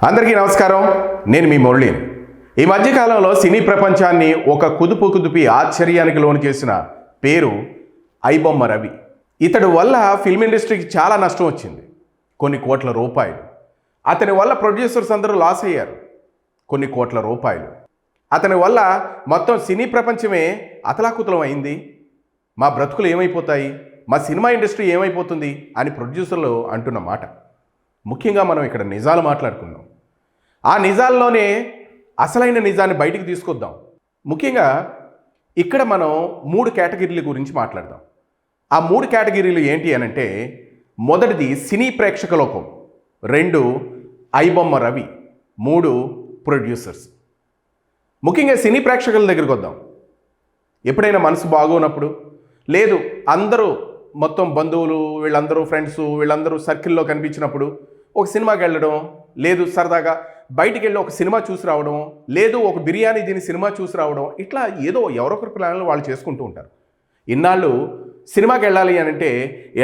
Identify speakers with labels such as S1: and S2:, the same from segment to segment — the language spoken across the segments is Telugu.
S1: అందరికీ నమస్కారం. నేను మీ మురళి. ఈ మధ్యకాలంలో సినీ ప్రపంచాన్ని ఒక కుదిపి ఆశ్చర్యానికి లోను చేసిన పేరు ఐబొమ్మ రవి. ఇతడు వల్ల ఫిల్మ్ ఇండస్ట్రీకి చాలా నష్టం వచ్చింది, కొన్ని కోట్ల రూపాయలు. అతని వల్ల ప్రొడ్యూసర్స్ అందరూ లాస్ అయ్యారు, కొన్ని కోట్ల రూపాయలు. అతని వల్ల మొత్తం సినీ ప్రపంచమే అతలాకుతలం అయింది. మా బ్రతుకులు ఏమైపోతాయి, మా సినిమా ఇండస్ట్రీ ఏమైపోతుంది అని ప్రొడ్యూసర్లు అంటున్న మాట. ముఖ్యంగా మనం ఇక్కడ నిజాలు మాట్లాడుకుందాం. ఆ నిజాల్లోనే అసలైన నిజాన్ని బయటికి తీసుకొద్దాం. ముఖ్యంగా ఇక్కడ మనం 3 కేటగిరీల గురించి మాట్లాడదాం. ఆ 3 కేటగిరీలు ఏంటి అనంటే, మొదటిది సినీ ప్రేక్షక లోకం, 2 ఐబొమ్మ రవి, 3 ప్రొడ్యూసర్స్. ముఖ్యంగా సినీ ప్రేక్షకుల దగ్గరికి వద్దాం. ఎప్పుడైనా మనసు బాగోనప్పుడు, లేదు అందరూ మొత్తం బంధువులు వీళ్ళందరూ ఫ్రెండ్స్ వీళ్ళందరూ సర్కిల్లో కనిపించినప్పుడు ఒక సినిమాకి వెళ్ళడం, లేదు సరదాగా బయటికి వెళ్ళి ఒక సినిమా చూసి రావడం, లేదు ఒక బిర్యానీ దీని సినిమా చూసి రావడం, ఇట్లా ఏదో ఎవరొకరి ప్లాన్లు వాళ్ళు చేసుకుంటూ ఉంటారు. ఇన్నాళ్ళు సినిమాకి వెళ్ళాలి అని అంటే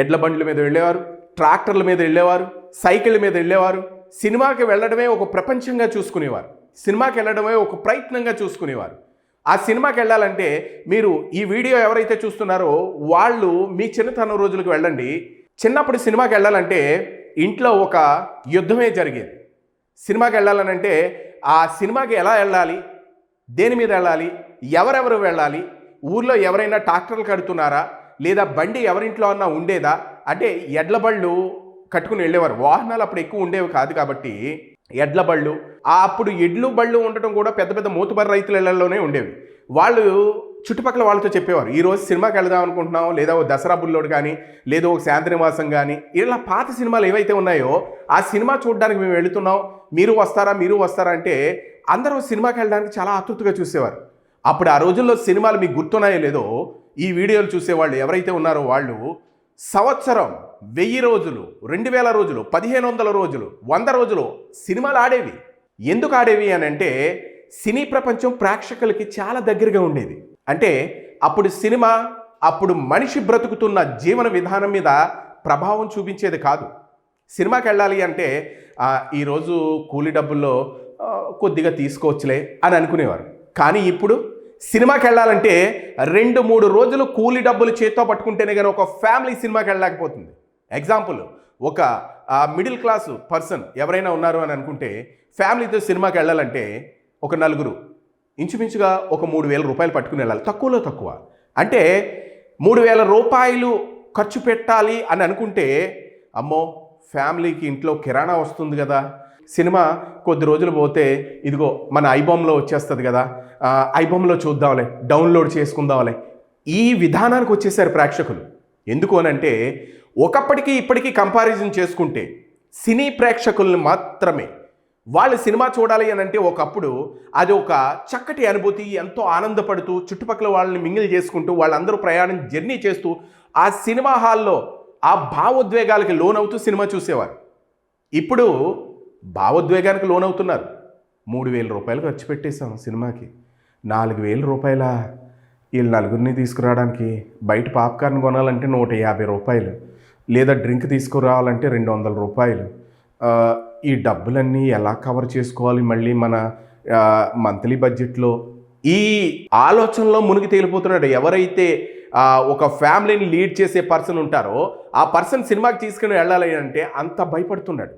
S1: ఎడ్ల బండ్ల మీద వెళ్ళేవారు, ట్రాక్టర్ల మీద వెళ్ళేవారు, సైకిళ్ళ మీద వెళ్ళేవారు. సినిమాకి వెళ్ళడమే ఒక ప్రపంచంగా చూసుకునేవారు, సినిమాకి వెళ్ళడమే ఒక ప్రయత్నంగా చూసుకునేవారు. ఆ సినిమాకి వెళ్ళాలంటే మీరు ఈ వీడియో ఎవరైతే చూస్తున్నారో వాళ్ళు మీ చిన్నతనం రోజులకు వెళ్ళండి. చిన్నప్పుడు సినిమాకి వెళ్ళాలంటే ఇంట్లో ఒక యుద్ధమే జరిగేది. సినిమాకి వెళ్ళాలనంటే ఆ సినిమాకి ఎలా వెళ్ళాలి, దేని మీద వెళ్ళాలి, ఎవరెవరు వెళ్ళాలి, ఊర్లో ఎవరైనా ట్రాక్టర్లు కడుతున్నారా, లేదా బండి ఎవరింట్లో అన్నా ఉండేదా అంటే ఎడ్ల బళ్ళు కట్టుకుని వెళ్ళేవారు. వాహనాలు అప్పుడు ఎక్కువ ఉండేవి కాదు కాబట్టి ఎడ్ల బళ్ళు, అప్పుడు ఎడ్లు బళ్ళు ఉండటం కూడా పెద్ద పెద్ద మూతుబరి రైతుల ఇళ్లలోనే ఉండేవి. వాళ్ళు చుట్టుపక్కల వాళ్ళతో చెప్పేవారు, ఈరోజు సినిమాకి వెళదాం అనుకుంటున్నాం, లేదా ఓ దసరా బుల్లోడు కానీ, లేదా ఒక శాంతినివాసం కానీ, ఇలా పాత సినిమాలు ఏవైతే ఉన్నాయో ఆ సినిమా చూడడానికి మేము వెళుతున్నాం, మీరు వస్తారా అంటే అందరూ సినిమాకి వెళ్ళడానికి చాలా ఆతృతగా చూసేవారు. అప్పుడు ఆ రోజుల్లో సినిమాలు మీకు గుర్తున్నాయో లేదో, ఈ వీడియోలు చూసేవాళ్ళు ఎవరైతే ఉన్నారో వాళ్ళు సంవత్సరం 1000 రోజులు, 2000 రోజులు, 1500 రోజులు, 100 రోజులు సినిమాలు ఆడేవి. ఎందుకు ఆడేవి అని అంటే సినీ ప్రపంచం ప్రేక్షకులకి చాలా దగ్గరగా ఉండేది. అంటే అప్పుడు సినిమా అప్పుడు మనిషి బ్రతుకుతున్న జీవన విధానం మీద ప్రభావం చూపించేది కాదు. సినిమాకి వెళ్ళాలి అంటే ఈరోజు కూలీ డబ్బుల్లో కొద్దిగా తీసుకోవచ్చులే అని అనుకునేవారు. కానీ ఇప్పుడు సినిమాకి వెళ్ళాలంటే 2-3 రోజులు కూలీ డబ్బులు చేత్తో పట్టుకుంటేనే కానీ ఒక ఫ్యామిలీ సినిమాకి వెళ్ళలేకపోతుంది. ఎగ్జాంపుల్, ఒక మిడిల్ క్లాస్ పర్సన్ ఎవరైనా ఉన్నారు అని అనుకుంటే ఫ్యామిలీతో సినిమాకి వెళ్ళాలంటే ఒక నలుగురు ఇంచుమించుగా ఒక 3000 రూపాయలు పట్టుకుని వెళ్ళాలి, తక్కువలో తక్కువ. అంటే 3000 రూపాయలు ఖర్చు పెట్టాలి అని అనుకుంటే అమ్మో ఫ్యామిలీకి ఇంట్లో కిరాణా వస్తుంది కదా, సినిమా కొద్ది రోజులు పోతే ఇదిగో మన ఐబొమ్మలో వచ్చేస్తుంది కదా, ఐబొమ్మలో చూద్దాంలే, డౌన్లోడ్ చేసుకుందాంలే, ఈ విధానానికి వచ్చేసారు ప్రేక్షకులు. ఎందుకు అనంటే ఒకప్పటికి ఇప్పటికీ కంపారిజన్ చేసుకుంటే సినీ ప్రేక్షకుల్ని మాత్రమే వాళ్ళు సినిమా చూడాలి అని అంటే ఒకప్పుడు అది ఒక చక్కటి అనుభూతి, ఎంతో ఆనందపడుతూ చుట్టుపక్కల వాళ్ళని మింగిల్ చేసుకుంటూ వాళ్ళందరూ ప్రయాణం జర్నీ చేస్తూ ఆ సినిమా హాల్లో ఆ భావోద్వేగాలకి లోనవుతూ సినిమా చూసేవారు. ఇప్పుడు భావోద్వేగానికి లోనవుతున్నారు. 3000 రూపాయలు ఖర్చు పెట్టేశాం సినిమాకి, 4000 రూపాయల వీళ్ళు నలుగురిని తీసుకురావడానికి, బయట పాప్కార్న్ కొనాలంటే 150 రూపాయలు, లేదా డ్రింక్ తీసుకురావాలంటే 200 రూపాయలు. ఈ డబ్బులన్నీ ఎలా కవర్ చేసుకోవాలి మళ్ళీ మన మంత్లీ బడ్జెట్లో, ఈ ఆలోచనలో మునిగి తేలిపోతున్నాడు. ఎవరైతే ఒక ఫ్యామిలీని లీడ్ చేసే పర్సన్ ఉంటారో ఆ పర్సన్ సినిమాకి తీసుకుని వెళ్ళాలి అంటే అంత భయపడుతున్నాడు.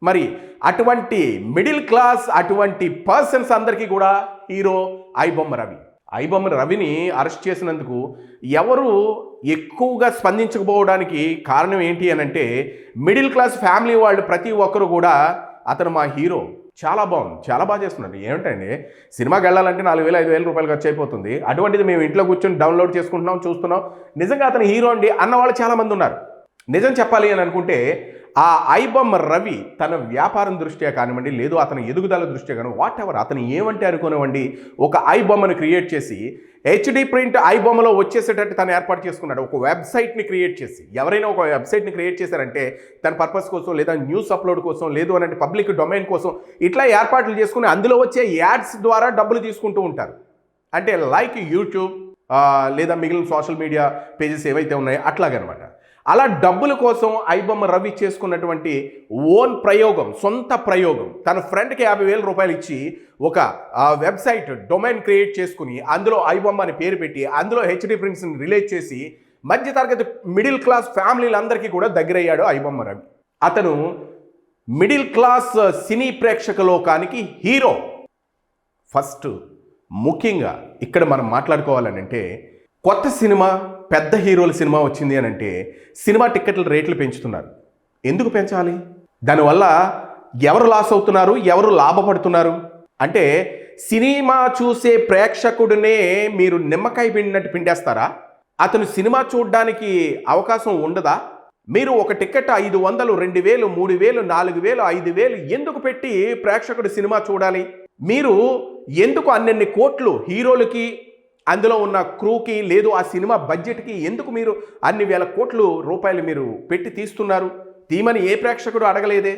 S1: మరి అటువంటి మిడిల్ క్లాస్ అటువంటి పర్సన్స్ అందరికీ కూడా హీరో ఐబొమ్మ రవి. ఐబొమ్మ రవిని అరెస్ట్ చేసినందుకు ఎవరు ఎక్కువగా స్పందించకపోవడానికి కారణం ఏంటి అని అంటే మిడిల్ క్లాస్ ఫ్యామిలీ వాళ్ళు ప్రతి ఒక్కరు కూడా అతను మా హీరో, చాలా బాగుంది, చాలా బాగా చేస్తున్నాడు. ఏమిటండి సినిమాకి వెళ్ళాలంటే 4000-5000 రూపాయలు ఖర్చు అయిపోతుంది, అటువంటిది మేము ఇంట్లో కూర్చొని డౌన్లోడ్ చేసుకుంటున్నాం చూస్తున్నాం, నిజంగా అతను హీరో అండి అన్నవాళ్ళు చాలామంది ఉన్నారు. నిజం చెప్పాలి అని అనుకుంటే ఆ ఐబొమ్మ రవి తన వ్యాపారం దృష్ట్యా కానివ్వండి, లేదు అతని ఎదుగుదల దృష్ట్యా కానీ వాట్ ఎవర్ అతను ఏమంటే అనుకోనివ్వండి, ఒక ఐబొమ్మను క్రియేట్ చేసి హెచ్డి ప్రింట్ ఐబొమ్మలో వచ్చేసేటట్టు తను ఏర్పాటు చేసుకున్నాడు. ఒక వెబ్సైట్ని క్రియేట్ చేసి, ఎవరైనా ఒక వెబ్సైట్ని క్రియేట్ చేశారంటే తన పర్పస్ కోసం, లేదా న్యూస్ అప్లోడ్ కోసం, లేదు అనంటే పబ్లిక్ డొమైన్ కోసం ఇట్లా ఏర్పాట్లు చేసుకుని అందులో వచ్చే యాడ్స్ ద్వారా డబ్బులు తీసుకుంటూ ఉంటారు. అంటే లైక్ యూట్యూబ్ లేదా మిగిలిన సోషల్ మీడియా పేజెస్ ఏవైతే ఉన్నాయో అట్లాగనమాట. అలా డబ్బుల కోసం ఐబొమ్మ రవి చేసుకున్నటువంటి ఓన్ ప్రయోగం, సొంత ప్రయోగం. తన ఫ్రెండ్కి 50,000 రూపాయలు ఇచ్చి ఒక వెబ్సైట్ డొమైన్ క్రియేట్ చేసుకుని అందులో ఐబొమ్మ అని పేరు పెట్టి అందులో హెచ్డి ప్రింట్స్ని రిలీజ్ చేసి మధ్యతరగతి మిడిల్ క్లాస్ ఫ్యామిలీలందరికీ కూడా దగ్గరయ్యాడు ఐబొమ్మ రవి. అతను మిడిల్ క్లాస్ సినీ ప్రేక్షక లోకానికి హీరో. ఫస్ట్ ముఖ్యంగా ఇక్కడ మనం మాట్లాడుకోవాలని అంటే, కొత్త సినిమా, పెద్ద హీరోల సినిమా వచ్చింది అని అంటే సినిమా టిక్కెట్ల రేట్లు పెంచుతున్నారు. ఎందుకు పెంచాలి? దానివల్ల ఎవరు లాస్ అవుతున్నారు, ఎవరు లాభపడుతున్నారు అంటే, సినిమా చూసే ప్రేక్షకుడినే మీరు నిమ్మకాయ పిండినట్టు పిండేస్తారా? అతను సినిమా చూడడానికి అవకాశం ఉండదా? మీరు ఒక టికెట్ 500, 2,000, 3,000, 4,000, 5,000 ఎందుకు పెట్టి ప్రేక్షకుడు సినిమా చూడాలి? మీరు ఎందుకు అన్నెన్ని కోట్లు హీరోలకి, అందులో ఉన్న క్రూకి, లేదు ఆ సినిమా బడ్జెట్కి ఎందుకు మీరు అన్ని వేల కోట్లు రూపాయలు మీరు పెట్టి తీస్తున్నారు? తీమని ఏ ప్రేక్షకుడు అడగలేదే.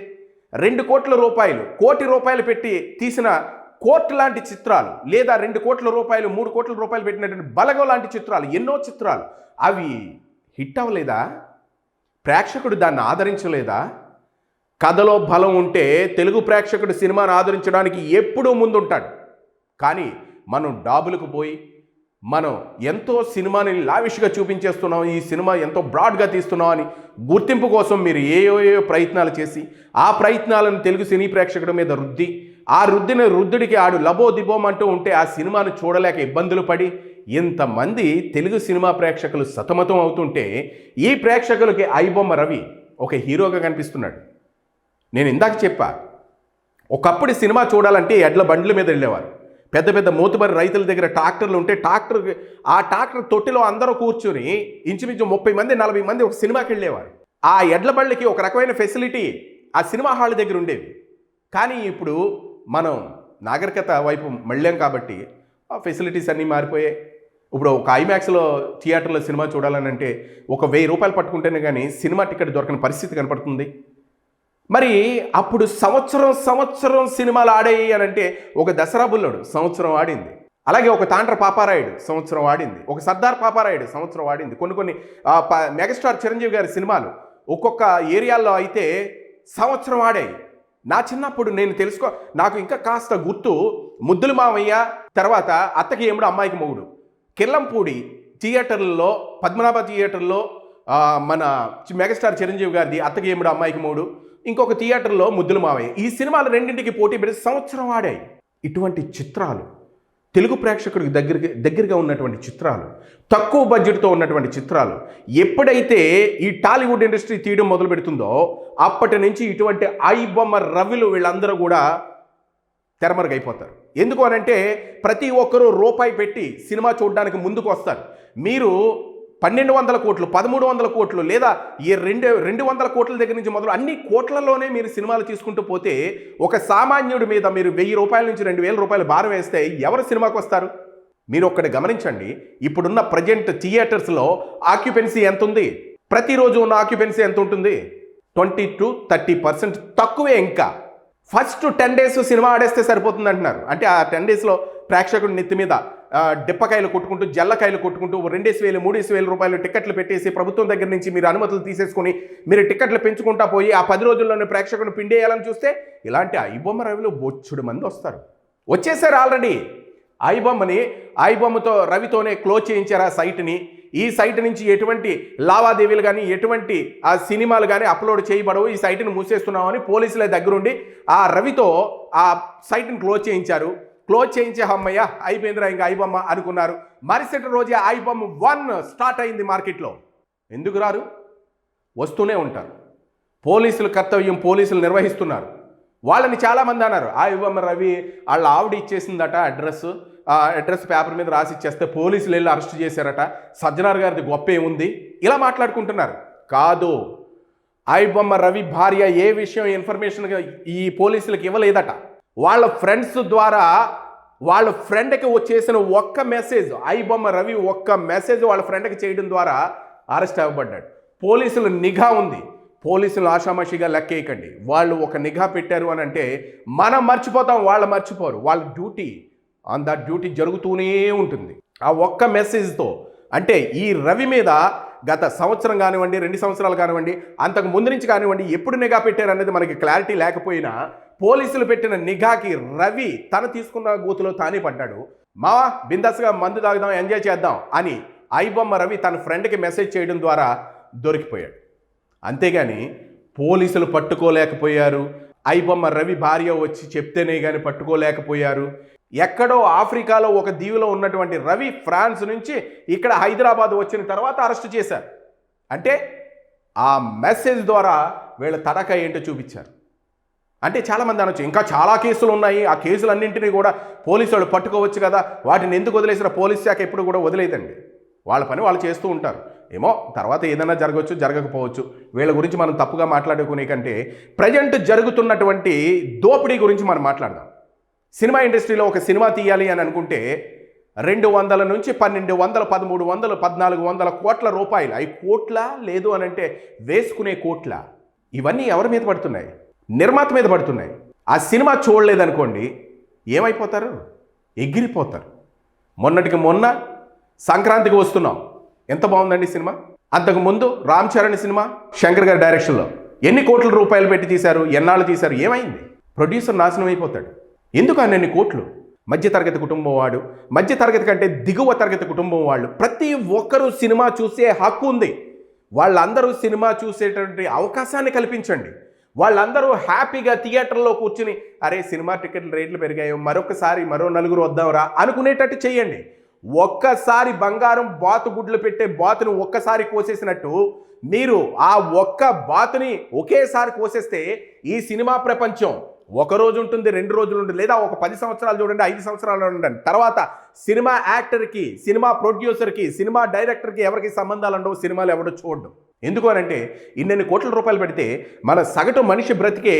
S1: 2 కోట్ల రూపాయలు, 1 కోటి రూపాయలు పెట్టి తీసిన కోర్టు లాంటి చిత్రాలు, లేదా 2 కోట్ల రూపాయలు, 3 కోట్ల రూపాయలు పెట్టినటువంటి బలగం లాంటి చిత్రాలు, ఎన్నో చిత్రాలు, అవి హిట్ అవ్వలేదా? ప్రేక్షకుడు దాన్ని ఆదరించలేదా? కథలో బలం ఉంటే తెలుగు ప్రేక్షకుడు సినిమాను ఆదరించడానికి ఎప్పుడూ ముందుంటాడు. కానీ మనం డాబులకు పోయి మనం ఎంతో సినిమాని లావిష్గా చూపించేస్తున్నాం, ఈ సినిమా ఎంతో బ్రాడ్గా తీస్తున్నాం అని గుర్తింపు కోసం మీరు ఏయో ప్రయత్నాలు చేసి ఆ ప్రయత్నాలను తెలుగు సినీ ప్రేక్షకుడి మీద రుద్ది, ఆ రుద్దుడికి ఆడు లబో దిబోం అంటూ ఉంటే ఆ సినిమాను చూడలేక ఇబ్బందులు పడి ఇంతమంది తెలుగు సినిమా ప్రేక్షకులు సతమతం అవుతుంటే, ఈ ప్రేక్షకులకి ఐబొమ్మ రవి ఒక హీరోగా కనిపిస్తున్నాడు. నేను ఇందాక చెప్పా, ఒకప్పుడు సినిమా చూడాలంటే ఎడ్ల బండ్ల మీద వెళ్ళేవారు. పెద్ద పెద్ద మూతుబరి రైతుల దగ్గర ట్రాక్టర్లు ఉంటే ఆ ట్రాక్టర్ తొట్టిలో అందరూ కూర్చుని ఇంచుమించు 30 మంది 40 మంది ఒక సినిమాకి వెళ్ళేవారు. ఆ ఎడ్ల బండ్లకి ఒక రకమైన ఫెసిలిటీ ఆ సినిమా హాల్ దగ్గర ఉండేవి. కానీ ఇప్పుడు మనం నాగరికత వైపు మళ్ళాం కాబట్టి ఆ ఫెసిలిటీస్ అన్నీ మారిపోయాయి. ఇప్పుడు ఒక ఐమాక్స్లో థియేటర్లో సినిమా చూడాలని అంటే ఒక 1,000 రూపాయలు పట్టుకుంటేనే కానీ సినిమా టికెట్ దొరకని పరిస్థితి కనపడుతుంది. మరి అప్పుడు సంవత్సరం సినిమాలు ఆడాయి అని అంటే ఒక దసరా బుల్లోడు సంవత్సరం ఆడింది, అలాగే ఒక తాండ్ర పాపారాయుడు సంవత్సరం ఆడింది, ఒక సర్దార్ పాపారాయుడు సంవత్సరం ఆడింది. కొన్ని మెగాస్టార్ చిరంజీవి గారి సినిమాలు ఒక్కొక్క ఏరియాల్లో అయితే సంవత్సరం ఆడాయి. నా చిన్నప్పుడు నాకు ఇంకా కాస్త గుర్తు ముద్దుల మావయ్య, తర్వాత అత్తకి ఏముడు అమ్మాయికి మొగుడు, కిల్లంపూడి థియేటర్లలో, పద్మనాభ థియేటర్లో మన మెగాస్టార్ చిరంజీవి గారిది అత్తకి ఏముడు అమ్మాయికి మొగుడు, ఇంకొక థియేటర్లో ముద్దుల మావయ్య. ఈ సినిమాలు రెండింటికి పోటీ పెట్టి సంవత్సరం ఆడాయి. ఇటువంటి చిత్రాలు తెలుగు ప్రేక్షకుడికి దగ్గరగా ఉన్నటువంటి చిత్రాలు, తక్కువ బడ్జెట్తో ఉన్నటువంటి చిత్రాలు ఎప్పుడైతే ఈ టాలీవుడ్ ఇండస్ట్రీ తీయడం మొదలు పెడుతుందో అప్పటి నుంచి ఇటువంటి ఐబొమ్మ రవిలు వీళ్ళందరూ కూడా తెరమరుగైపోతారు. ఎందుకు అనంటే ప్రతి ఒక్కరూ రూపాయి పెట్టి సినిమా చూడడానికి ముందుకు వస్తారు. మీరు 1,200 కోట్లు, 1,300 కోట్లు, లేదా ఈ 200 కోట్ల దగ్గర నుంచి మొదలు అన్ని కోట్లలోనే మీరు సినిమాలు తీసుకుంటూ పోతే ఒక సామాన్యుడి మీద మీరు 1,000 రూపాయల నుంచి 2,000 రూపాయలు భారం వేస్తే ఎవరు సినిమాకి వస్తారు? మీరు ఒక్కటి గమనించండి, ఇప్పుడున్న ప్రజెంట్ థియేటర్స్లో ఆక్యుపెన్సీ ఎంత ఉంది? ప్రతిరోజు ఉన్న ఆక్యుపెన్సీ ఎంత ఉంటుంది? 20 to 30% తక్కువే. ఇంకా ఫస్ట్ 10 days సినిమా ఆడేస్తే సరిపోతుంది అంటున్నారు. అంటే ఆ 10 daysలో ప్రేక్షకుడి నెత్తి మీద డిప్పకాయలు కొట్టుకుంటూ, జల్లకాయలు కొట్టుకుంటూ 2,000, 3,000 రూపాయలు టికెట్లు పెట్టేసి ప్రభుత్వం దగ్గర నుంచి మీరు అనుమతులు తీసేసుకొని మీరు టికెట్లు పెంచుకుంటా పోయి ఆ 10 రోజుల్లోనే ప్రేక్షకుని పిండేయాలని చూస్తే ఇలాంటి ఐబొమ్మ రవిలో బొచ్చుడు మంది వస్తారు. వచ్చేసారు ఆల్రెడీ. ఐబొమ్మతో రవితోనే క్లోజ్ చేయించారు ఆ సైట్ని. ఈ సైట్ నుంచి ఎటువంటి లావాదేవీలు కానీ, ఎటువంటి ఆ సినిమాలు కానీ అప్లోడ్ చేయబడవు, ఈ సైట్ని మూసేస్తున్నామని పోలీసుల దగ్గరుండి ఆ రవితో ఆ సైట్ని క్లోజ్ చేయించారు. క్లోజ్ చేయించే అమ్మయ్య అయిపోయిందిరా ఇంకా ఐబొమ్మ అనుకున్నారు. మరుసటి రోజే ఐబొమ్మ 1 స్టార్ట్ అయింది మార్కెట్లో. ఎందుకు రారు? వస్తూనే ఉంటారు. పోలీసుల కర్తవ్యం పోలీసులు నిర్వహిస్తున్నారు. వాళ్ళని చాలామంది అన్నారు, ఐబొమ్మ రవి వాళ్ళ ఆవిడ ఇచ్చేసిందట అడ్రస్ పేపర్ మీద రాసి ఇచ్చేస్తే పోలీసులు వెళ్ళి అరెస్ట్ చేశారట, సజ్జనార్ గారిది గొప్ప ఏముంది, ఇలా మాట్లాడుకుంటున్నారు. కాదు, ఐబొమ్మ రవి భార్య ఏ విషయం ఇన్ఫర్మేషన్ ఈ పోలీసులకు ఇవ్వలేదట. వాళ్ళ ఫ్రెండ్స్ ద్వారా వాళ్ళ ఫ్రెండ్కి వచ్చేసిన ఒక్క మెసేజ్, ఐబొమ్మ రవి ఒక్క మెసేజ్ వాళ్ళ ఫ్రెండ్కి చేయడం ద్వారా అరెస్ట్ అవ్వబడ్డాడు. పోలీసుల నిఘా ఉంది. పోలీసులు ఆషామాషిగా లెక్కేయకండి. వాళ్ళు ఒక నిఘా పెట్టారు అని అంటే మనం మర్చిపోతాం, వాళ్ళు మర్చిపోరు. వాళ్ళ డ్యూటీ ఆన్ దట్ డ్యూటీ జరుగుతూనే ఉంటుంది. ఆ ఒక్క మెసేజ్తో అంటే ఈ రవి మీద గత సంవత్సరం కానివ్వండి, 2 సంవత్సరాలు కానివ్వండి, అంతకు ముందు నుంచి కానివ్వండి, ఎప్పుడు నిఘా పెట్టారు అనేది మనకి క్లారిటీ లేకపోయినా పోలీసులు పెట్టిన నిఘాకి రవి తను తీసుకున్న గూతులో తానే పడ్డాడు. మావా బిందాస్గా మందు తాగుదాం, ఎంజాయ్ చేద్దాం అని ఐబొమ్మ రవి తన ఫ్రెండ్కి మెసేజ్ చేయడం ద్వారా దొరికిపోయాడు. అంతేగాని పోలీసులు పట్టుకోలేకపోయారు. ఐబొమ్మ రవి భార్య వచ్చి చెప్తేనే కానీ పట్టుకోలేకపోయారు. ఎక్కడో ఆఫ్రికాలో ఒక దీవిలో ఉన్నటువంటి రవి ఫ్రాన్స్ నుంచి ఇక్కడ హైదరాబాద్ వచ్చిన తర్వాత అరెస్ట్ చేశారు. అంటే ఆ మెసేజ్ ద్వారా వీళ్ళ తడక ఏంటో చూపించారు. అంటే చాలామంది అనొచ్చు ఇంకా చాలా కేసులు ఉన్నాయి, ఆ కేసులన్నింటినీ కూడా పోలీసు వాళ్ళు పట్టుకోవచ్చు కదా, వాటిని ఎందుకు వదిలేసిన పోలీస్ శాఖ ఎప్పుడు కూడా వదిలేదండి. వాళ్ళ పని వాళ్ళు చేస్తూ ఉంటారు. ఏమో తర్వాత ఏదైనా జరగవచ్చు, జరగకపోవచ్చు. వీళ్ళ గురించి మనం తప్పుగా మాట్లాడుకునే కంటే ప్రజెంట్ జరుగుతున్నటువంటి దోపిడీ గురించి మనం మాట్లాడదాం. సినిమా ఇండస్ట్రీలో ఒక సినిమా తీయాలి అని అనుకుంటే 200 నుంచి 1200, 1300, 1400 కోట్ల రూపాయలు. అవి కోట్ల లేదు అని అంటే వేసుకునే కోట్ల. ఇవన్నీ ఎవరి మీద పడుతున్నాయి? నిర్మాత మీద పడుతున్నాయి. ఆ సినిమా చూడలేదనుకోండి ఏమైపోతారు? ఎగిరిపోతారు. మొన్నటికి మొన్న సంక్రాంతికి వస్తున్నాం, ఎంత బాగుందండి సినిమా. అంతకుముందు రామ్ చరణ్ సినిమా శంకర్ గారి డైరెక్షన్లో ఎన్ని కోట్ల రూపాయలు పెట్టి తీశారు, ఎన్నాళ్ళు తీశారు, ఏమైంది? ప్రొడ్యూసర్ నాశనం అయిపోతాడు. ఎందుకు అన్ని కోట్లు? మధ్యతరగతి కుటుంబం వాడు, మధ్యతరగతి కంటే దిగువ తరగతి కుటుంబం వాళ్ళు ప్రతి ఒక్కరూ సినిమా చూసే హక్కు ఉంది. వాళ్ళందరూ సినిమా చూసేటువంటి అవకాశాన్ని కల్పించండి. వాళ్ళందరూ హ్యాపీగా థియేటర్లో కూర్చుని అరే సినిమా టికెట్ల రేట్లు పెరిగాయో, మరొకసారి మరో నలుగురు వద్దాంరా అనుకునేటట్టు చేయండి. ఒక్కసారి బంగారం బాతు గుడ్లు పెట్టే బాతును ఒక్కసారి కోసేసినట్టు మీరు ఆ ఒక్క బాతుని ఒకేసారి కోసేస్తే ఈ సినిమా ప్రపంచం ఒక రోజు ఉంటుంది, 2 రోజులు ఉంటుంది, లేదా ఒక 10 సంవత్సరాలు చూడండి, 5 సంవత్సరాలు ఉండండి. తర్వాత సినిమా యాక్టర్కి, సినిమా ప్రొడ్యూసర్కి, సినిమా డైరెక్టర్కి ఎవరికి సంబంధాలు ఉండవు, సినిమాలు ఎవడో చూడడం. ఎందుకు అని అంటే ఇన్ని కోట్ల రూపాయలు పెడితే మన సగటు మనిషి బ్రతికే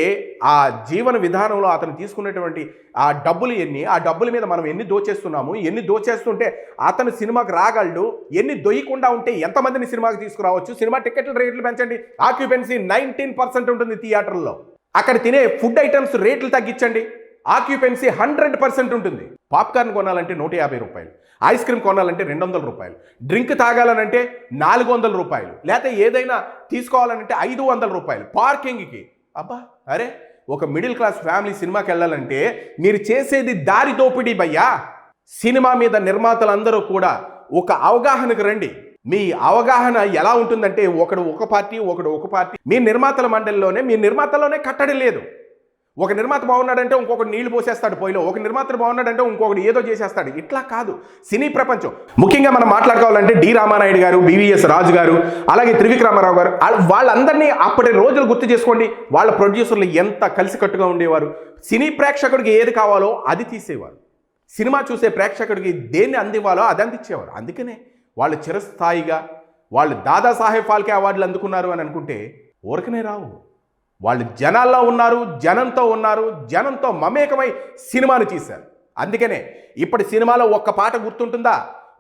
S1: ఆ జీవన విధానంలో అతను తీసుకునేటువంటి ఆ డబ్బులు ఎన్ని, ఆ డబ్బుల మీద మనం ఎన్ని దోచేస్తున్నాము, ఎన్ని దోచేస్తుంటే అతను సినిమాకి రాగలడు, ఎన్ని దొయ్యకుండా ఉంటే ఎంతమందిని సినిమాకి తీసుకురావచ్చు. సినిమా టికెట్ల రేట్లు పెంచండి, ఆక్యుపెన్సీ 19% ఉంటుంది థియేటర్లో. అక్కడ తినే ఫుడ్ ఐటమ్స్ రేట్లు తగ్గించండి, ఆక్యుపెన్సీ 100% ఉంటుంది. పాప్కార్న్ కొనాలంటే 150 రూపాయలు, ఐస్ క్రీమ్ కొనాలంటే 200 రూపాయలు, డ్రింక్ తాగాలనంటే 400 రూపాయలు, లేకపోతే ఏదైనా తీసుకోవాలంటే 500 రూపాయలు పార్కింగ్కి. అబ్బా అరే ఒక మిడిల్ క్లాస్ ఫ్యామిలీ సినిమాకి వెళ్ళాలంటే మీరు చేసేది దారి దోపిడీ భయ్యా. సినిమా మీద నిర్మాతలందరూ కూడా ఒక అవగాహనకు రండి. మీ అవగాహన ఎలా ఉంటుందంటే ఒకడు ఒక పార్టీ, ఒకడు ఒక పార్టీ. మీ నిర్మాతల మండలిలోనే, మీ నిర్మాతలోనే కట్టడి లేదు. ఒక నిర్మాత బాగున్నాడంటే ఇంకొకటి నీళ్లు పోసేస్తాడు పొయ్యిలో, ఒక నిర్మాత బాగున్నాడంటే ఇంకొకటి ఏదో చేసేస్తాడు. ఇట్లా కాదు సినీ ప్రపంచం. ముఖ్యంగా మనం మాట్లాడుకోవాలంటే డి రామానాయుడు గారు, బివిఎస్ రాజు గారు, అలాగే త్రివిక్రమారావు గారు, వాళ్ళందరినీ అప్పటి రోజులు గుర్తు చేసుకోండి. వాళ్ళ ప్రొడ్యూసర్లు ఎంత కలిసికట్టుగా ఉండేవారు. సినీ ప్రేక్షకుడికి ఏది కావాలో అది తీసేవారు. సినిమా చూసే ప్రేక్షకుడికి దేన్ని అందివ్వాలో అది అందించేవారు. అందుకనే వాళ్ళు చిరస్థాయిగా వాళ్ళు దాదాసాహెబ్ ఫాల్కే అవార్డులు అందుకున్నారు అని అనుకుంటే ఊరకనే రావు. వాళ్ళు జనాల్లో ఉన్నారు, జనంతో ఉన్నారు, జనంతో మమేకమై సినిమాను తీశారు. అందుకనే ఇప్పటి సినిమాలో ఒక్క పాట గుర్తుంటుందా?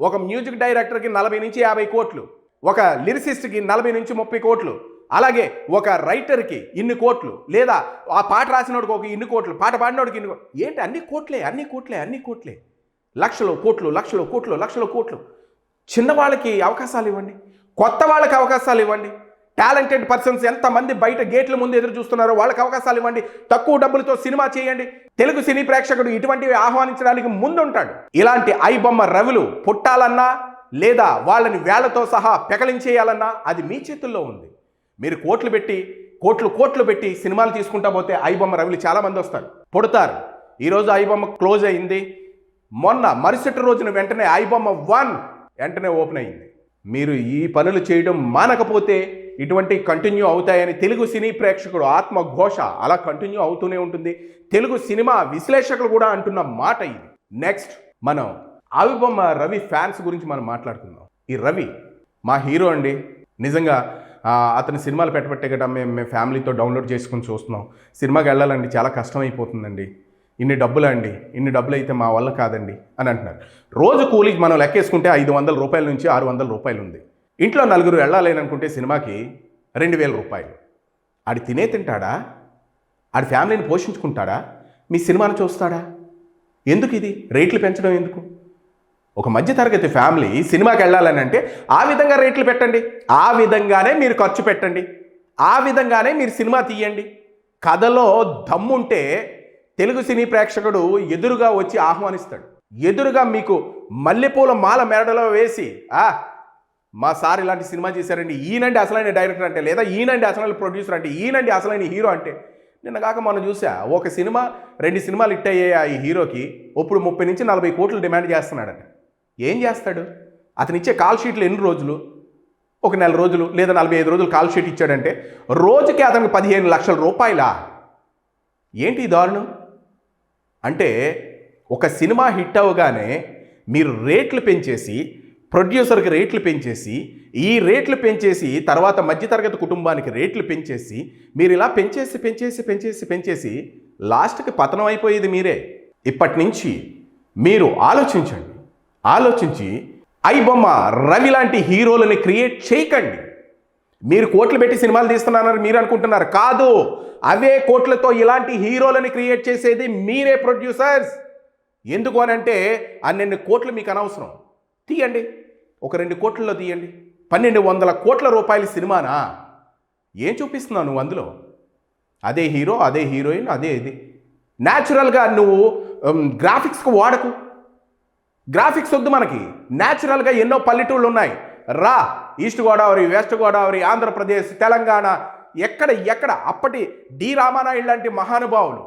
S1: ఒక మ్యూజిక్ డైరెక్టర్కి 40 నుంచి 50 కోట్లు, ఒక లిరిసిస్ట్కి 40 నుంచి 30 కోట్లు, అలాగే ఒక రైటర్కి ఇన్ని కోట్లు, లేదా ఆ పాట రాసినోడికి ఒక ఇన్ని కోట్లు, పాట పాడినోడికి ఇన్ని కోట్లు. ఏంటి అన్ని కోట్లే, అన్ని కోట్లే, అన్ని కోట్లే, లక్షలు కోట్లు, లక్షలు కోట్లు, లక్షల కోట్లు. చిన్నవాళ్ళకి అవకాశాలు ఇవ్వండి, కొత్త వాళ్ళకి అవకాశాలు ఇవ్వండి. టాలెంటెడ్ పర్సన్స్ ఎంతమంది బయట గేట్ల ముందు ఎదురు చూస్తున్నారో వాళ్ళకి అవకాశాలు ఇవ్వండి. తక్కువ డబ్బులతో సినిమా చేయండి. తెలుగు సినీ ప్రేక్షకుడు ఇటువంటివి ఆహ్వానించడానికి ముందుంటాడు. ఇలాంటి ఐబొమ్మ రవులు పుట్టాలన్నా లేదా వాళ్ళని వేళ్లతో సహా పెకలించేయాలన్నా అది మీ చేతుల్లో ఉంది. మీరు కోట్లు పెట్టి సినిమాలు తీసుకుంటా పోతే ఐబొమ్మ రవులు చాలామంది వస్తారు, పుడతారు. ఈరోజు ఐబొమ్మ క్లోజ్ అయింది, మొన్న మరుసటి రోజున వెంటనే ఐబొమ్మ 1 వెంటనే ఓపెన్ అయింది. మీరు ఈ పనులు చేయడం మానకపోతే ఇటువంటి కంటిన్యూ అవుతాయని తెలుగు సినీ ప్రేక్షకుడు ఆత్మఘోష అలా కంటిన్యూ అవుతూనే ఉంటుంది. తెలుగు సినిమా విశ్లేషకులు కూడా అంటున్న మాట ఇది. నెక్స్ట్ మనం ఐబొమ్మ రవి ఫ్యాన్స్ గురించి మనం మాట్లాడుకుందాం. ఈ రవి మా హీరో అండి. నిజంగా అతని సినిమాలు పెట్టబట్టే కదా మేము ఫ్యామిలీతో డౌన్లోడ్ చేసుకుని చూస్తున్నాం. సినిమాకి వెళ్ళాలండి చాలా కష్టం అయిపోతుందండి, ఇన్ని డబ్బులు అయితే మా వల్ల కాదండి అని అంటున్నారు. రోజు కూలికి మనం లెక్కేసుకుంటే 500 రూపాయల నుంచి 600 రూపాయలు ఉంది. ఇంట్లో 4 వెళ్ళాలని అనుకుంటే సినిమాకి 2000 రూపాయలు. ఆడి తింటాడా? ఆడి ఫ్యామిలీని పోషించుకుంటాడా? మీ సినిమాను చూస్తాడా? ఎందుకు ఇది రేట్లు పెంచడం ఎందుకు? ఒక మధ్యతరగతి ఫ్యామిలీ సినిమాకి వెళ్ళాలని అంటే ఆ విధంగా రేట్లు పెట్టండి, ఆ విధంగానే మీరు ఖర్చు పెట్టండి, ఆ విధంగానే మీరు సినిమా తీయండి. కథలో దమ్ముంటే తెలుగు సినీ ప్రేక్షకుడు ఎదురుగా వచ్చి ఆహ్వానిస్తాడు. ఎదురుగా మీకు మల్లెపూల మాల మెడలో వేసి మా సార్ ఇలాంటి సినిమా చేశారండి, ఈయనండి అసలైన డైరెక్టర్ అంటే, లేదా ఈయనండి అసలైన ప్రొడ్యూసర్ అంటే, ఈయనండి అసలైన హీరో అంటే. నిన్న కాక మనం చూసా, ఒక సినిమా 2 సినిమాలు హిట్ అయ్యాయి ఈ హీరోకి, ఇప్పుడు 30 నుంచి 40 కోట్లు డిమాండ్ చేస్తున్నాడట. ఏం చేస్తాడు? అతను ఇచ్చే కాల్ షీట్లు ఎన్ని రోజులు? ఒక నెల రోజులు లేదా 45 రోజులు కాల్ షీట్ ఇచ్చాడంటే రోజుకి అతనికి 15 లక్షల రూపాయలా? ఏంటి దారుణం? అంటే ఒక సినిమా హిట్ అవ్వగానే మీరు రేట్లు పెంచేసి, ప్రొడ్యూసర్కి రేట్లు పెంచేసి, ఈ రేట్లు పెంచేసి తర్వాత మధ్యతరగతి కుటుంబానికి రేట్లు పెంచేసి, మీరు ఇలా పెంచేసి పెంచేసి పెంచేసి పెంచేసి లాస్ట్కి పతనం అయిపోయేది మీరే. ఇప్పటి నుంచి మీరు ఆలోచించి ఐబొమ్మ రవి లాంటి హీరోలని క్రియేట్ చేయకండి. మీరు కోట్లు పెట్టి సినిమాలు తీస్తున్నారని మీరు అనుకుంటున్నారు, కాదు. అవే కోట్లతో ఇలాంటి హీరోలని క్రియేట్ చేసేది మీరే ప్రొడ్యూసర్స్. ఎందుకు అని అంటే అన్నెన్ని కోట్లు మీకు అనవసరం. తీయండి, ఒక 2 కోట్లలో తీయండి. 1200 కోట్ల రూపాయల సినిమానా? ఏం చూపిస్తున్నావు నువ్వు అందులో? అదే హీరో, అదే హీరోయిన్, అదే ఇది. న్యాచురల్గా నువ్వు గ్రాఫిక్స్కి వాడకు. గ్రాఫిక్స్ వద్దు మనకి. న్యాచురల్గా ఎన్నో పల్లెటూళ్ళు ఉన్నాయి. రా, ఈస్ట్ గోదావరి, వెస్ట్ గోదావరి, ఆంధ్రప్రదేశ్, తెలంగాణ, ఎక్కడ అప్పటి డి రామానాయుడు లాంటి మహానుభావులు,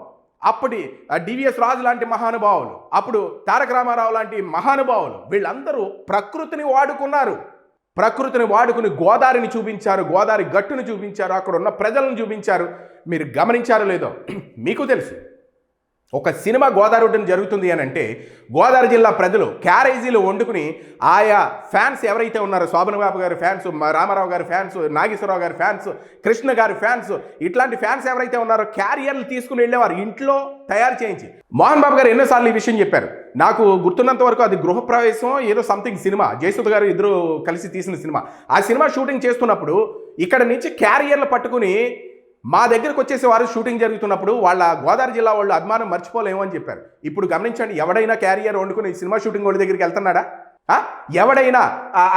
S1: అప్పటి డివిఎస్ రాజు లాంటి మహానుభావులు, అప్పుడు తారక రామారావు లాంటి మహానుభావులు, వీళ్ళందరూ ప్రకృతిని వాడుకున్నారు. ప్రకృతిని వాడుకుని గోదావరిని చూపించారు, గోదావరి గట్టును చూపించారు, అక్కడ ఉన్న ప్రజలను చూపించారు. మీరు గమనించారో లేదో మీకు తెలుసు. ఒక సినిమా గోదావరి ఒడ్డున జరుగుతుంది అని అంటే గోదావరి జిల్లా ప్రజలు క్యారేజీలు వండుకుని ఆయా ఫ్యాన్స్ ఎవరైతే ఉన్నారో, శోభనబాబు గారి ఫ్యాన్స్, రామారావు గారి ఫ్యాన్స్, నాగేశ్వరరావు గారి ఫ్యాన్స్, కృష్ణ గారి ఫ్యాన్స్, ఇట్లాంటి ఫ్యాన్స్ ఎవరైతే ఉన్నారో క్యారియర్లు తీసుకుని వెళ్ళేవారు, ఇంట్లో తయారు చేయించి. మోహన్ బాబు గారు ఎన్నోసార్లు ఈ విషయం చెప్పారు. నాకు గుర్తున్నంత వరకు అది గృహప్రవేశం ఏదో సంథింగ్ సినిమా, జయసుధ గారు ఇద్దరు కలిసి తీసిన సినిమా. ఆ సినిమా షూటింగ్ చేస్తున్నప్పుడు ఇక్కడ నుంచి క్యారియర్లు పట్టుకుని మా దగ్గరకు వచ్చేసేవారు. షూటింగ్ జరుగుతున్నప్పుడు వాళ్ళ గోదావరి జిల్లా వాళ్ళు అభిమానం మర్చిపోలేము అని చెప్పారు. ఇప్పుడు గమనించండి, ఎవడైనా క్యారియర్ వండుకుని సినిమా షూటింగ్ వాళ్ళ దగ్గరికి వెళ్తున్నాడా? ఎవడైనా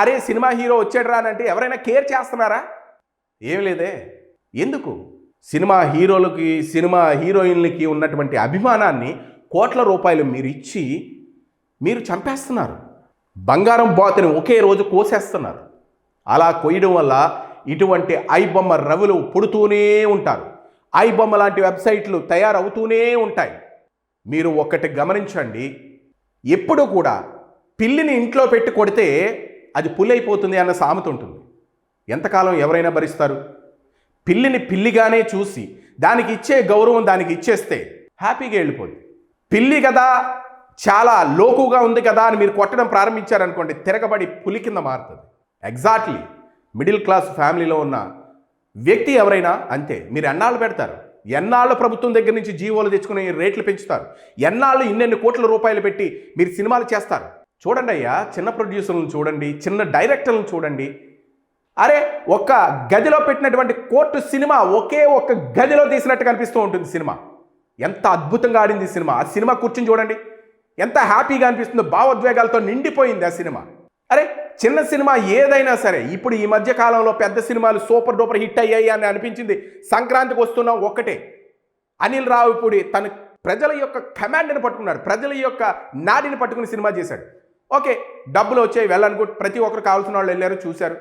S1: అరే సినిమా హీరో వచ్చాడు రా అంటే ఎవరైనా కేర్ చేస్తున్నారా? ఏం లేదే. ఎందుకు? సినిమా హీరోలకి, సినిమా హీరోయిన్లకి ఉన్నటువంటి అభిమానాన్ని కోట్ల రూపాయలు మీరు ఇచ్చి మీరు చంపేస్తున్నారు. బంగారం బాతుని ఒకే రోజు కోసేస్తున్నారు. అలా కొయ్యడం వల్ల ఇటువంటి ఐబొమ్మ రవులు పుడుతూనే ఉంటారు. ఐబొమ్మ లాంటి వెబ్సైట్లు తయారవుతూనే ఉంటాయి. మీరు ఒక్కటి గమనించండి, ఎప్పుడు కూడా పిల్లిని ఇంట్లో పెట్టి కొడితే అది పులైపోతుంది అన్న సామెత ఉంటుంది. ఎంతకాలం ఎవరైనా భరిస్తారు? పిల్లిని పిల్లిగానే చూసి దానికి ఇచ్చే గౌరవం దానికి ఇచ్చేస్తే హ్యాపీగా వెళ్ళిపోతుంది. పిల్లి కదా, చాలా లోకుగా ఉంది కదా అని మీరు కొట్టడం ప్రారంభించారనుకోండి, తిరగబడి పులి కింద మారుతుంది. ఎగ్జాక్ట్లీ మిడిల్ క్లాస్ ఫ్యామిలీలో ఉన్న వ్యక్తి ఎవరైనా అంతే. మీరు ఎన్నాళ్ళు పెడతారు? ఎన్నాళ్ళు ప్రభుత్వం దగ్గర నుంచి జీవోలు తెచ్చుకుని రేట్లు పెంచుతారు? ఎన్నాళ్ళు ఇన్నెన్ని కోట్ల రూపాయలు పెట్టి మీరు సినిమాలు చేస్తారు? చూడండి అయ్యా, చిన్న ప్రొడ్యూసర్లను చూడండి, చిన్న డైరెక్టర్లను చూడండి. అరే ఒక్క గదిలో పెట్టినటువంటి కోర్టు సినిమా ఒకే ఒక్క గదిలో తీసినట్టు కనిపిస్తూ ఉంటుంది సినిమా. ఎంత అద్భుతంగా ఆడింది సినిమా. ఆ సినిమా కూర్చుని చూడండి, ఎంత హ్యాపీగా అనిపిస్తుందో, భావోద్వేగాలతో నిండిపోయింది ఆ సినిమా. అరే చిన్న సినిమా ఏదైనా సరే, ఇప్పుడు ఈ మధ్య కాలంలో పెద్ద సినిమాలు సూపర్ డూపర్ హిట్ అయ్యాయి అని అనిపించింది. సంక్రాంతికి వస్తున్నాం ఒక్కటే, అనిల్ రావిపూడి తన ప్రజల యొక్క కమాండ్ని పట్టుకున్నాడు, ప్రజల యొక్క నాడిని పట్టుకుని సినిమా చేశాడు. ఓకే, డబ్బులు వచ్చాయి, వెళ్ళనుకుంటే ప్రతి ఒక్కరు కావాల్సిన వాళ్ళు వెళ్ళారు, చూశారు.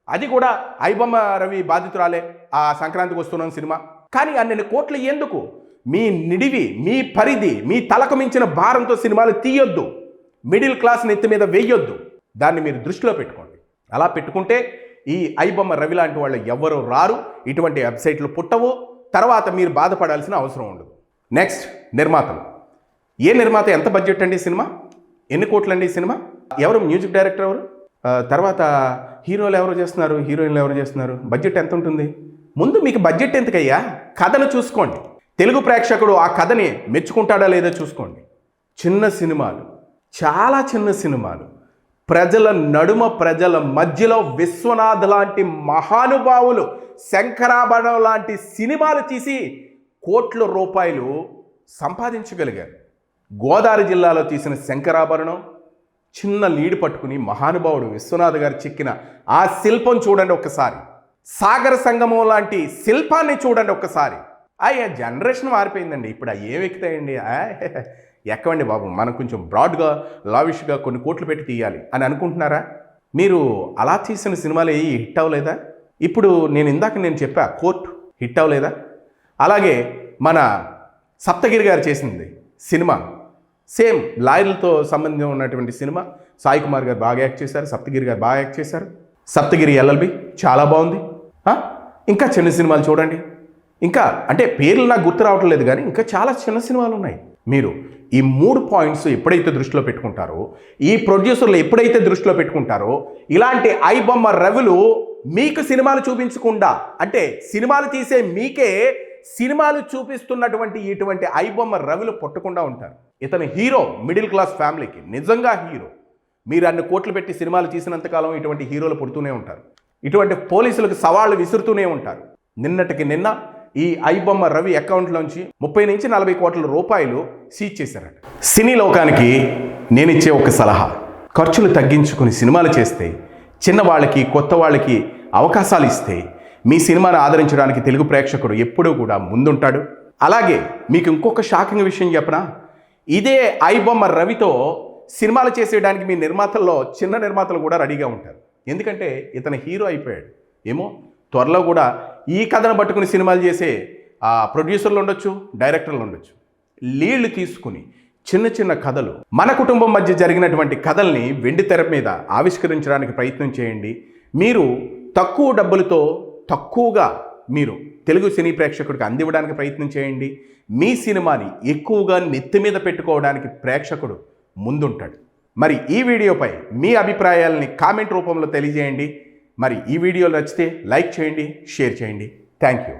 S1: అది కూడా ఐబొమ్మ రవి బాధితురాలే ఆ సంక్రాంతికి వస్తున్నాం సినిమా. కానీ అన్ని కోట్లు ఎందుకు? మీ నిడివి, మీ పరిధి, మీ తలకు మించిన భారంతో సినిమాలు తీయొద్దు. మిడిల్ క్లాస్ నెత్తి మీద వేయొద్దు. దాన్ని మీరు దృష్టిలో పెట్టుకోండి. అలా పెట్టుకుంటే ఈ ఐబొమ్మ రవి లాంటి వాళ్ళు ఎవ్వరూ రారు, ఇటువంటి వెబ్సైట్లు పుట్టవు, తర్వాత మీరు బాధపడాల్సిన అవసరం ఉండదు. నెక్స్ట్, నిర్మాతలు. ఏ నిర్మాత ఎంత బడ్జెట్ అండి సినిమా? ఎన్ని కోట్లు అండి సినిమా? ఎవరు మ్యూజిక్ డైరెక్టర్ ఎవరు? తర్వాత హీరోలు ఎవరు చేస్తున్నారు, హీరోయిన్లు ఎవరు చేస్తున్నారు? బడ్జెట్ ఎంత ఉంటుంది? ముందు మీకు బడ్జెట్ ఎందుకయ్యా? కథను చూసుకోండి. తెలుగు ప్రేక్షకుడు ఆ కథని మెచ్చుకుంటాడా లేదో చూసుకోండి. చిన్న సినిమాలు, చాలా చిన్న సినిమాలు, ప్రజల నడుమ, ప్రజల మధ్యలో విశ్వనాథ్ లాంటి మహానుభావులు, శంకరాభరణం లాంటి సినిమాలు తీసి కోట్ల రూపాయలు సంపాదించగలిగారు. గోదావరి జిల్లాలో తీసిన శంకరాభరణం చిన్న లీడ్ పట్టుకుని మహానుభావుడు విశ్వనాథ్ గారు చెక్కిన ఆ శిల్పం చూడండి ఒక్కసారి. సాగర సంగమం లాంటి శిల్పాన్ని చూడండి ఒక్కసారి. అయ్యా జనరేషన్ మారిపోయిందండి. ఇప్పుడు ఏమి ఎక్కుతాయండి? ఎక్కవండి బాబు, మనం కొంచెం బ్రాడ్గా లావిష్గా కొన్ని కోట్లు పెట్టి తీయాలి అని అనుకుంటున్నారా? మీరు అలా తీసిన సినిమాలు ఏ హిట్ అవ్వలేదా? ఇప్పుడు నేను చెప్పా కోర్టు హిట్ అవ్వలేదా? అలాగే మన సప్తగిరి గారు చేసింది సినిమా, సేమ్ లాయర్లతో సంబంధం ఉన్నటువంటి సినిమా. సాయి కుమార్ గారు బాగా యాక్ట్ చేశారు, సప్తగిరి గారు బాగా యాక్ట్ చేశారు. సప్తగిరి ఎల్ఎల్బి చాలా బాగుంది. ఇంకా చిన్న సినిమాలు చూడండి. ఇంకా అంటే పేర్లు నాకు గుర్తు రావటం లేదు, కానీ ఇంకా చాలా చిన్న సినిమాలు ఉన్నాయి. మీరు ఈ 3 పాయింట్స్ ఎప్పుడైతే దృష్టిలో పెట్టుకుంటారో, ఈ ప్రొడ్యూసర్లు ఎప్పుడైతే దృష్టిలో పెట్టుకుంటారో, ఇలాంటి ఐబొమ్మ రవులు మీకు సినిమాలు చూపించకుండా, అంటే సినిమాలు తీసే మీకే సినిమాలు చూపిస్తున్నటువంటి ఇటువంటి ఐబొమ్మ రవులు పట్టకుండా ఉంటారు. ఇతను హీరో, మిడిల్ క్లాస్ ఫ్యామిలీకి నిజంగా హీరో. మీరు అన్ని కోట్లు పెట్టి సినిమాలు తీసినంతకాలం ఇటువంటి హీరోలు పుడుతూనే ఉంటారు. ఇటువంటి పోలీసులకు సవాళ్లు విసురుతూనే ఉంటారు. నిన్నటికి నిన్న ఈ ఐబొమ్మ రవి అకౌంట్లోంచి 30 నుంచి 40 కోట్ల రూపాయలు సీజ్ చేశారట. సినీ లోకానికి నేనిచ్చే ఒక సలహా, ఖర్చులు తగ్గించుకుని సినిమాలు చేస్తే, చిన్నవాళ్ళకి కొత్త వాళ్ళకి అవకాశాలు ఇస్తే మీ సినిమాను ఆదరించడానికి తెలుగు ప్రేక్షకుడు ఎప్పుడూ కూడా ముందుంటాడు. అలాగే మీకు ఇంకొక షాకింగ్ విషయం చెప్పనా, ఇదే ఐబొమ్మ రవితో సినిమాలు చేసేయడానికి మీ నిర్మాతల్లో చిన్న నిర్మాతలు కూడా రెడీగా ఉంటారు. ఎందుకంటే ఇతను హీరో అయిపోయాడు. ఏమో త్వరలో కూడా ఈ కథను పట్టుకుని సినిమాలు చేసే ప్రొడ్యూసర్లు ఉండొచ్చు, డైరెక్టర్లు ఉండొచ్చు. లీళ్లు తీసుకుని చిన్న చిన్న కథలు, మన కుటుంబం మధ్య జరిగినటువంటి కథల్ని వెండి తెర మీద ఆవిష్కరించడానికి ప్రయత్నం చేయండి. మీరు తక్కువ డబ్బులతో తక్కువగా మీరు తెలుగు సినీ ప్రేక్షకుడికి అందివ్వడానికి ప్రయత్నం చేయండి. మీ సినిమాని ఎక్కువగా నెత్తి మీద పెట్టుకోవడానికి ప్రేక్షకుడు ముందుంటాడు. మరి ఈ వీడియోపై మీ అభిప్రాయాలని కామెంట్ రూపంలో తెలియజేయండి. మరి ఈ వీడియో నచ్చితే లైక్ చేయండి, షేర్ చేయండి. Thank you.